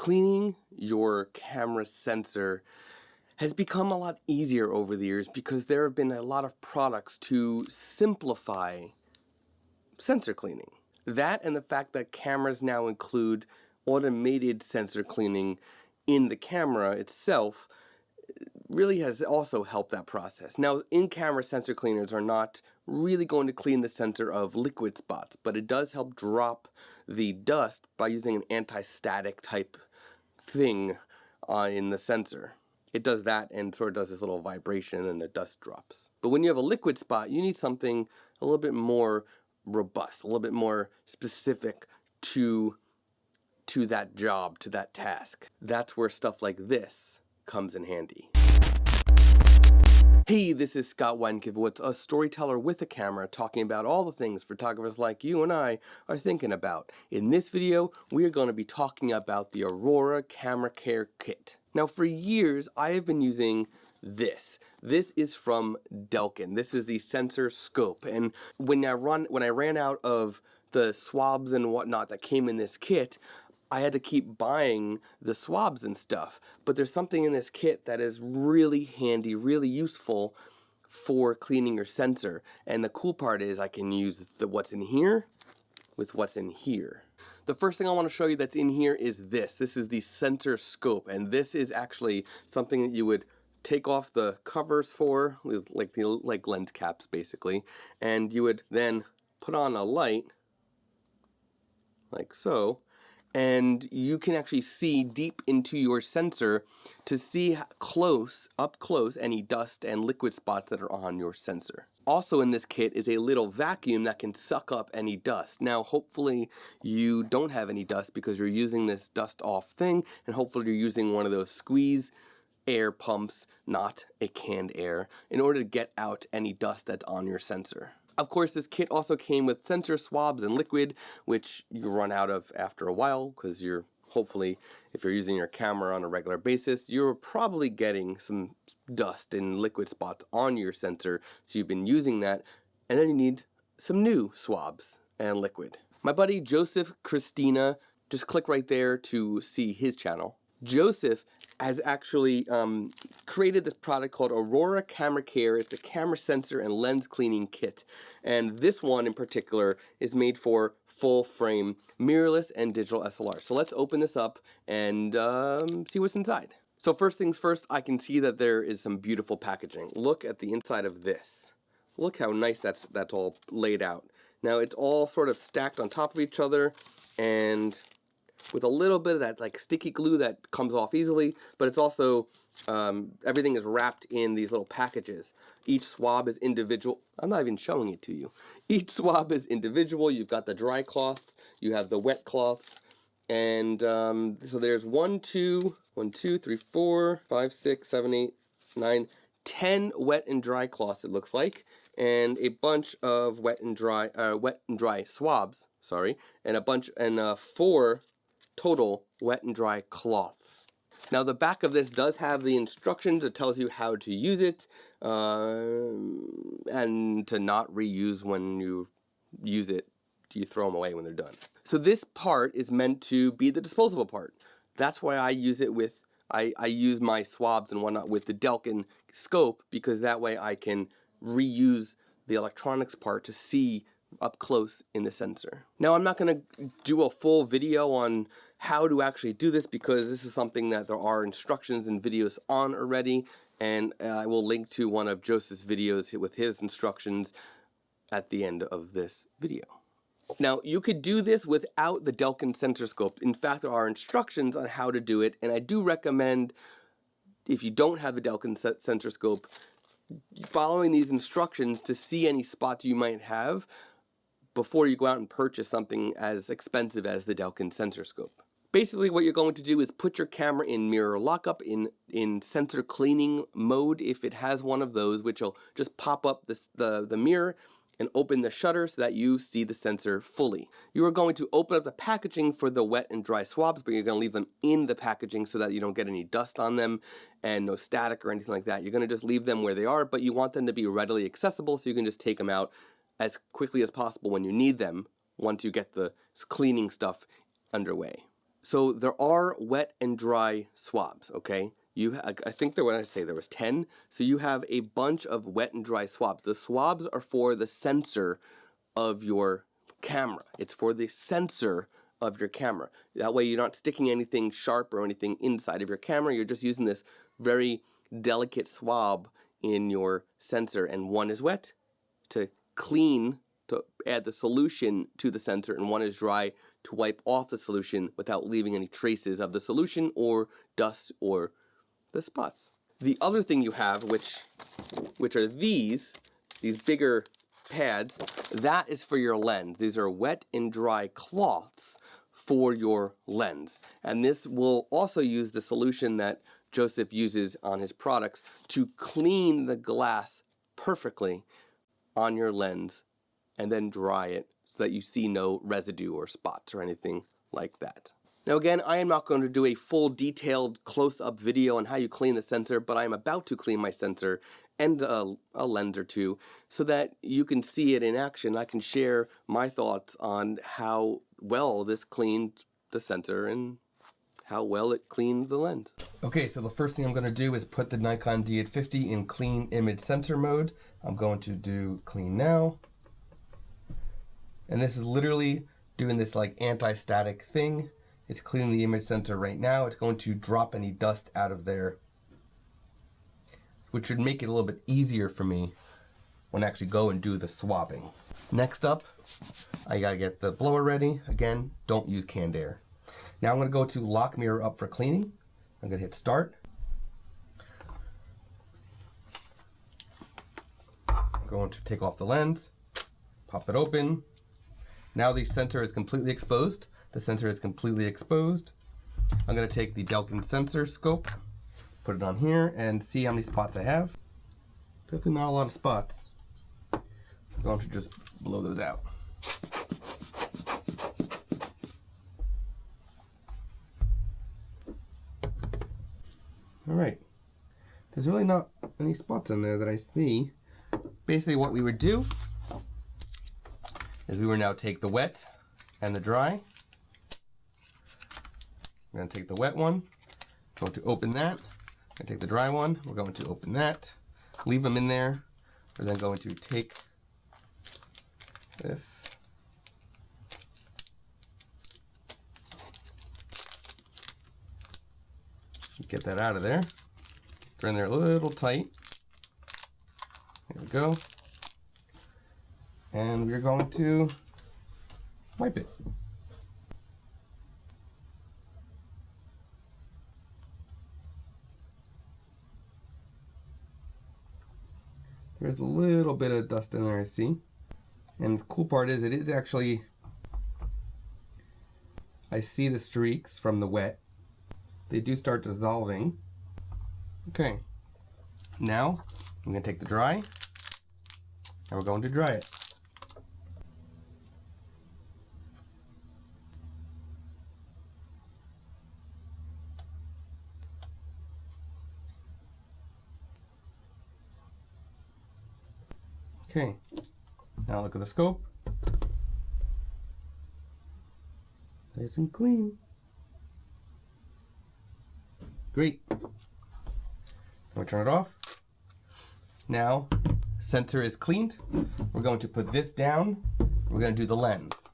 Cleaning your camera sensor has become a lot easier over the years because there have been a lot of products to simplify sensor cleaning. That and the fact that cameras now include automated sensor cleaning in the camera itself really has also helped that process. Now, in-camera sensor cleaners are not really going to clean the sensor of liquid spots, but it does help drop the dust by using an anti-static type thing in the sensor. It does that and sort of does this little vibration and the dust drops. But when you have a liquid spot, you need something a little bit more robust, a little bit more specific to that job, to that task. That's where stuff like this comes in handy. Hey, this is Scott Weidenkivowitz, a storyteller with a camera, talking about all the things photographers like you and I are thinking about. In this video, we are going to be talking about the Aurora Camera Care Kit. Now, for years, I have been using this. This is from Delkin. This is the sensor scope. And when I ran out of the swabs and whatnot that came in this kit, I had to keep buying the swabs and stuff. But there's something in this kit that is really handy, really useful for cleaning your sensor. And the cool part is I can use what's in here with what's in here. The first thing I want to show you that's in here is this. This is the sensor scope. And this is actually something that you would take off the covers for, like lens caps basically. And you would then put on a light, like so. And you can actually see deep into your sensor to see up close, any dust and liquid spots that are on your sensor. Also in this kit is a little vacuum that can suck up any dust. Now, hopefully you don't have any dust because you're using this dust off thing, and hopefully you're using one of those squeeze air pumps, not a canned air, in order to get out any dust that's on your sensor. Of course, this kit also came with sensor swabs and liquid, which you run out of after a while because hopefully, if you're using your camera on a regular basis, you're probably getting some dust and liquid spots on your sensor, so you've been using that, and then you need some new swabs and liquid. My buddy Joseph Christina, just click right there to see his channel. Joseph has actually created this product called Aurora Camera Care. It's the camera sensor and lens cleaning kit. And this one in particular is made for full frame mirrorless and digital SLR. So let's open this up and see what's inside. So first things first, I can see that there is some beautiful packaging. Look at the inside of this. Look how nice that's all laid out. Now it's all sort of stacked on top of each other and with a little bit of that like sticky glue that comes off easily, but it's also, everything is wrapped in these little packages. Each swab is individual. I'm not even showing it to you. Each swab is individual. You've got the dry cloth, you have the wet cloth, and so there's 1, 2, 3, 4, 5, 6, 7, 8, 9, 10 wet and dry cloths it looks like, and a bunch of wet and dry swabs, sorry, and 4 total wet and dry cloths. Now the back of this does have the instructions. It tells you how to use it and to not reuse when you use it. You throw them away when they're done. So this part is meant to be the disposable part. That's why I use it with, I use my swabs and whatnot with the Delkin scope, because that way I can reuse the electronics part to see up close in the sensor. Now I'm not going to do a full video on how to actually do this because this is something that there are instructions and videos on already, and I will link to one of Joseph's videos with his instructions at the end of this video. Now you could do this without the Delkin sensor scope. In fact, there are instructions on how to do it, and I do recommend, if you don't have the Delkin sensor scope, following these instructions to see any spots you might have before you go out and purchase something as expensive as the Delkin sensor scope. Basically what you're going to do is put your camera in mirror lockup in sensor cleaning mode if it has one of those, which will just pop up the mirror and open the shutter so that you see the sensor fully. You are going to open up the packaging for the wet and dry swabs, but you're going to leave them in the packaging so that you don't get any dust on them and no static or anything like that. You're going to just leave them where they are, but you want them to be readily accessible so you can just take them out as quickly as possible when you need them once you get the cleaning stuff underway. So there are wet and dry swabs, okay? I think there, when I say there was 10, so you have a bunch of wet and dry swabs. The swabs are for the sensor of your camera. It's for the sensor of your camera. That way you're not sticking anything sharp or anything inside of your camera. You're just using this very delicate swab in your sensor, and one is wet to clean, to add the solution to the sensor, and one is dry to wipe off the solution without leaving any traces of the solution or dust or the spots. The other thing you have, which are these bigger pads, that is for your lens. These are wet and dry cloths for your lens. And this will also use the solution that Joseph uses on his products to clean the glass perfectly on your lens and then dry it so that you see no residue or spots or anything like that. Now again, I am not going to do a full detailed close-up video on how you clean the sensor, but I am about to clean my sensor and a lens or two so that you can see it in action. I can share my thoughts on how well this cleaned the sensor and how well it cleaned the lens. Okay, so the first thing I'm going to do is put the Nikon D850 in clean image sensor mode. I'm going to do clean now. And this is literally doing this like anti-static thing. It's cleaning the image sensor right now. It's going to drop any dust out of there, which should make it a little bit easier for me when I actually go and do the swabbing. Next up, I gotta get the blower ready. Again, don't use canned air. Now I'm gonna go to lock mirror up for cleaning. I'm gonna hit start. I'm going to take off the lens, pop it open. Now the sensor is completely exposed. The sensor is completely exposed. I'm going to take the Delkin sensor scope, put it on here, and see how many spots I have. Definitely not a lot of spots. I'm going to just blow those out. Alright. There's really not any spots in there that I see. Basically what we would do is we would now take the wet and the dry. We're going to take the wet one, going to open that. We're going to take the dry one, we're going to open that, leave them in there. We're then going to take this, get that out of there. They're in there a little tight. There we go. And we're going to wipe it. There's a little bit of dust in there, I see. And the cool part is, it is actually, I see the streaks from the wet. They do start dissolving. Okay. Now, I'm going to take the dry, and we're going to dry it. Okay, now look at the scope. Nice and clean. Great. I'm going to turn it off. Now, sensor is cleaned. We're going to put this down. We're going to do the lens.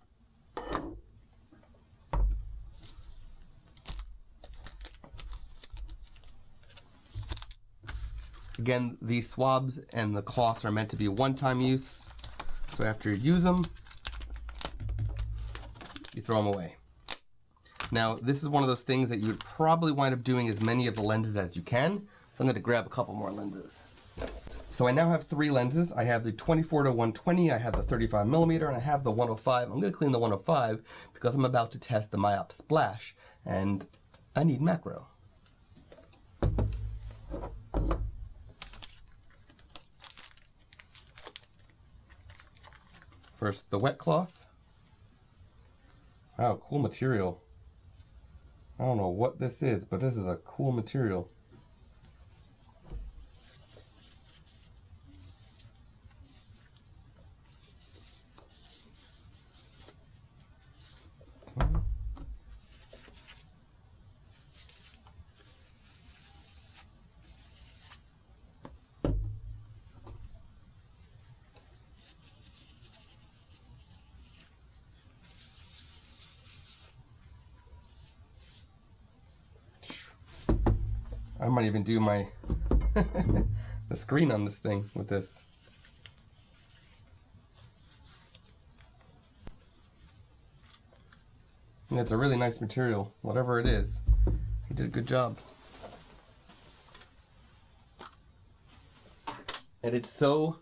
Again, these swabs and the cloths are meant to be one-time use. So after you use them, you throw them away. Now, this is one of those things that you would probably wind up doing as many of the lenses as you can. So I'm going to grab a couple more lenses. So I now have 3 lenses. I have the 24-120, I have the 35mm, and I have the 105. I'm going to clean the 105 because I'm about to test the Myop Splash, and I need macro. First, the wet cloth. Wow, cool material. I don't know what this is, but this is a cool material. I might even do my the screen on this thing with this. And it's a really nice material, whatever it is. He did a good job. And it's so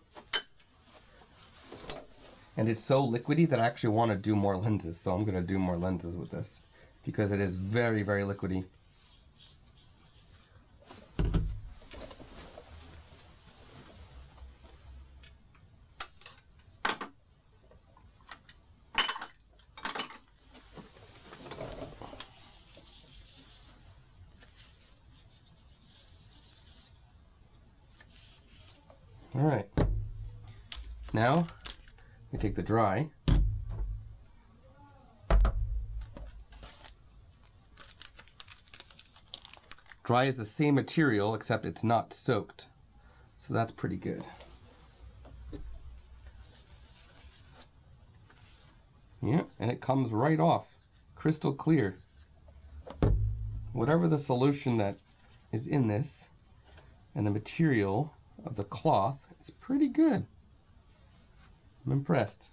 liquidy that I actually want to do more lenses. So I'm going to do more lenses with this because it is very, very liquidy. All right, now we take the dry. Dry is the same material except it's not soaked, so that's pretty good. Yeah, and it comes right off, crystal clear. Whatever the solution that is in this and the material of the cloth is pretty good. I'm impressed.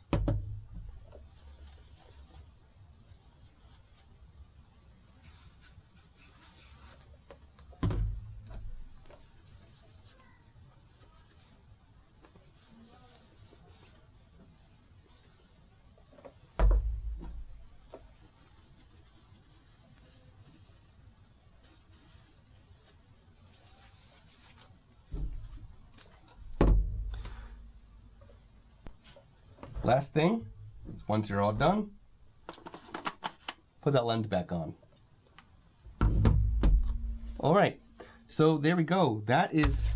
Last thing, once you're all done, put that lens back on. All right, so there we go. That is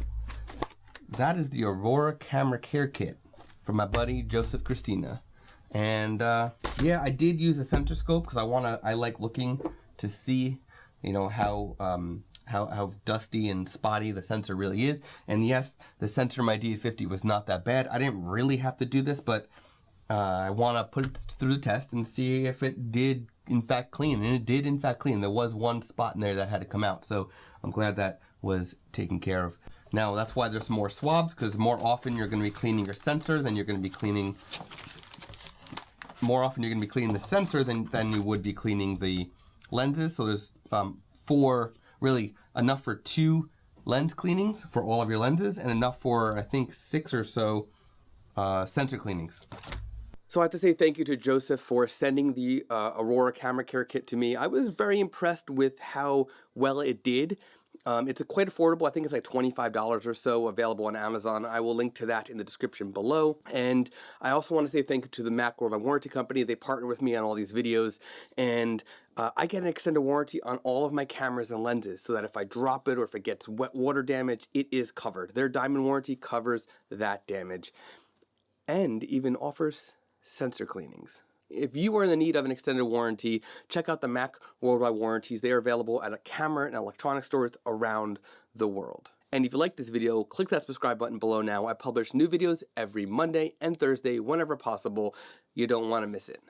the Aurora Camera Care Kit from my buddy Joseph Christina. And yeah, I did use a sensor scope because I like looking to see, you know, how dusty and spotty the sensor really is. And yes, the sensor in my D50 was not that bad. I didn't really have to do this, but I want to put it through the test and see if it did in fact clean. And it did in fact clean. There was one spot in there that had to come out, so I'm glad that was taken care of. Now that's why there's more swabs, because more often you're going to be cleaning your sensor than you're going to be cleaning. More often you're going to be cleaning the sensor than you would be cleaning the lenses. So there's really enough for 2 lens cleanings for all of your lenses, and enough for I think 6 or so sensor cleanings. So I have to say thank you to Joseph for sending the Aurora Camera Care Kit to me. I was very impressed with how well it did. It's quite affordable. I think it's like $25 or so, available on Amazon. I will link to that in the description below. And I also want to say thank you to the Mac Worldwide Warranty Company. They partner with me on all these videos, and I get an extended warranty on all of my cameras and lenses, so that if I drop it or if it gets wet water damage, it is covered. Their diamond warranty covers that damage and even offers sensor cleanings. If you are in the need of an extended warranty, check out the Mac Worldwide Warranties. They are available at a camera and electronic stores around the world. And if you like this video, click that subscribe button below now. I publish new videos every Monday and Thursday whenever possible. You don't want to miss it.